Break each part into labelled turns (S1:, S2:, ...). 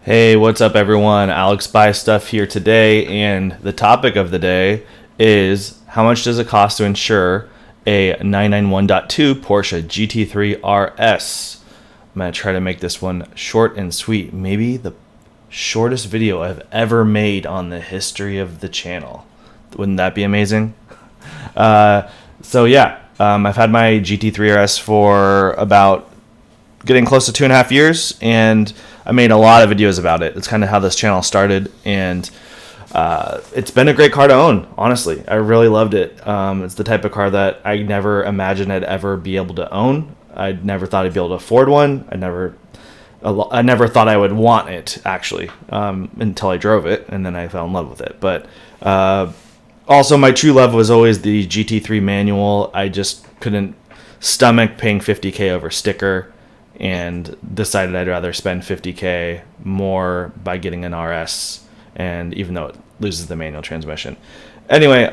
S1: Hey, what's up, everyone? Alex Buys Stuff here today, and the topic of the day is how much does it cost to insure a 991.2 Porsche GT3 RS? I'm going to try to make this one short and sweet, maybe the shortest video I've ever made on the history of the channel. Wouldn't that be amazing? I've had my GT3 RS for about getting close to 2.5 years, and I made a lot of videos about it. It's kind of how this channel started, and it's been a great car to own, honestly. I really loved it. It's the type of car that I never imagined I'd ever be able to own. I never thought I'd be able to afford one. I never thought I would want it, actually, until I drove it, and then I fell in love with it. But also, my true love was always the GT3 manual. I just couldn't stomach paying $50K over sticker, and decided I'd rather spend $50K more by getting an RS, and even though it loses the manual transmission. Anyway,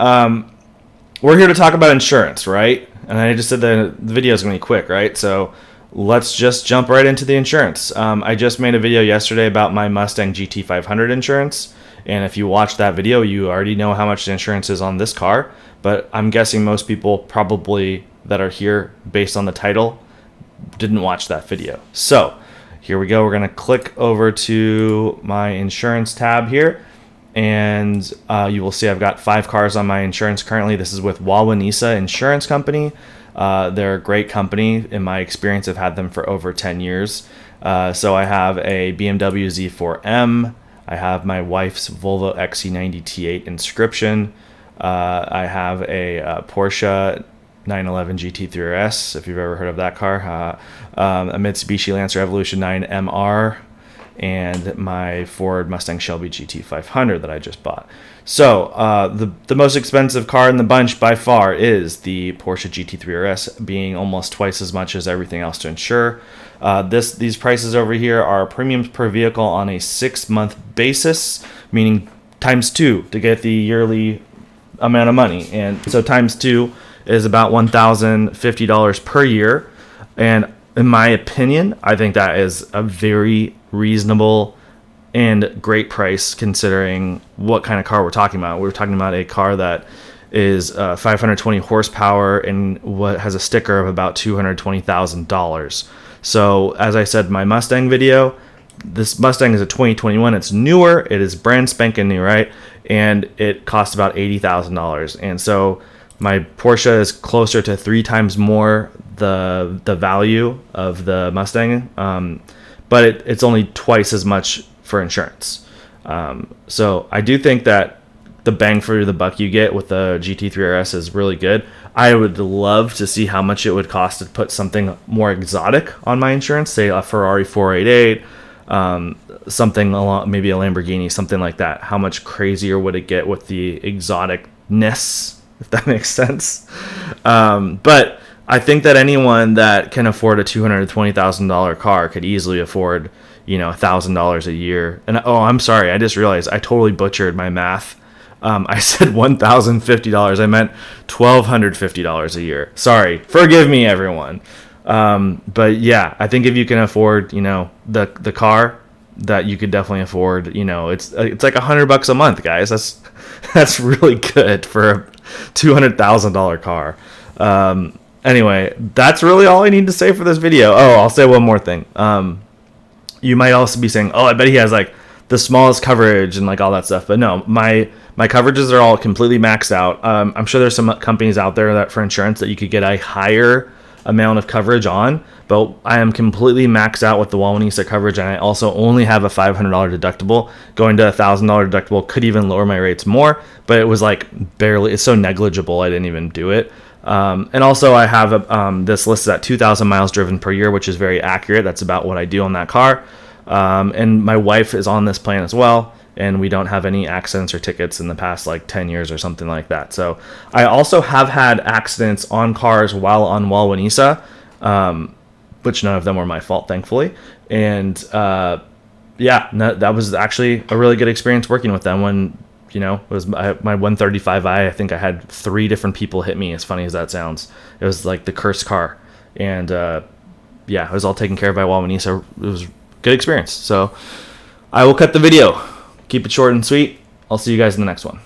S1: we're here to talk about insurance, right? And I just said the video is going to be quick, right? So let's just jump right into the insurance. I just made a video yesterday about my Mustang GT500 insurance, and if you watched that video, you already know how much the insurance is on this car, but I'm guessing most people probably that are here based on the title didn't watch that video. So here we go. We're going to click over to my insurance tab here, and you will see I've got 5 cars on my insurance currently. This is with Wawanesa Insurance Company. They're a great company. In my experience, I've had them for over 10 years. So I have a BMW Z4M. I have my wife's Volvo XC90 T8 Inscription. I have a Porsche 911 GT3 RS, if you've ever heard of that car, a Mitsubishi Lancer Evolution 9 MR, and my Ford Mustang Shelby GT500 that I just bought. So the most expensive car in the bunch by far is the Porsche GT3 RS, being almost twice as much as everything else to insure. These prices over here are premiums per vehicle on a 6-month basis, meaning times 2 to get the yearly amount of money. And so times 2 is about $1,050 per year. And in my opinion, I think that is a very reasonable and great price considering what kind of car we're talking about. We're talking about a car that is 520 horsepower and what has a sticker of about $220,000. So as I said in my Mustang video, this Mustang is a 2021. It's newer. It is brand spanking new, right? And it costs about $80,000. And so my Porsche is closer to 3 times more the value of the Mustang, but it's only twice as much for insurance. So I do think that the bang for the buck you get with the GT3 RS is really good. I would love to see how much it would cost to put something more exotic on my insurance, say a Ferrari 488, something along, maybe a Lamborghini, something like that. How much crazier would it get with the exoticness, if that makes sense? But I think that anyone that can afford a $220,000 car could easily afford, $1,000 a year. And I'm sorry, I just realized I totally butchered my math. I said $1,050. I meant $1,250 a year. Sorry, forgive me, everyone. But yeah, I think if you can afford, the car, that you could definitely afford. It's like $100 a month, guys. That's really good for a $200,000 car. Anyway, that's really all I need to say for this video. Oh, I'll say one more thing. You might also be saying, I bet he has like the smallest coverage and like all that stuff. But no, my coverages are all completely maxed out. I'm sure there's some companies out there that for insurance that you could get a higher amount of coverage on, but I am completely maxed out with the Wawanesa coverage, and I also only have a $500 deductible. Going to $1,000 deductible could even lower my rates more, but it was like barely, it's so negligible I didn't even do it. And also I have this listed at 2,000 miles driven per year, which is very accurate. That's about what I do on that car. And my wife is on this plan as well, and we don't have any accidents or tickets in the past like 10 years or something like that. So I also have had accidents on cars while on Wawanesa, which none of them were my fault, thankfully. And that was actually a really good experience working with them. When it was my 135i, I think I had 3 different people hit me, as funny as that sounds. It was like the cursed car. And it was all taken care of by Wawanesa. It was a good experience. So I will cut the video. Keep it short and sweet. I'll see you guys in the next one.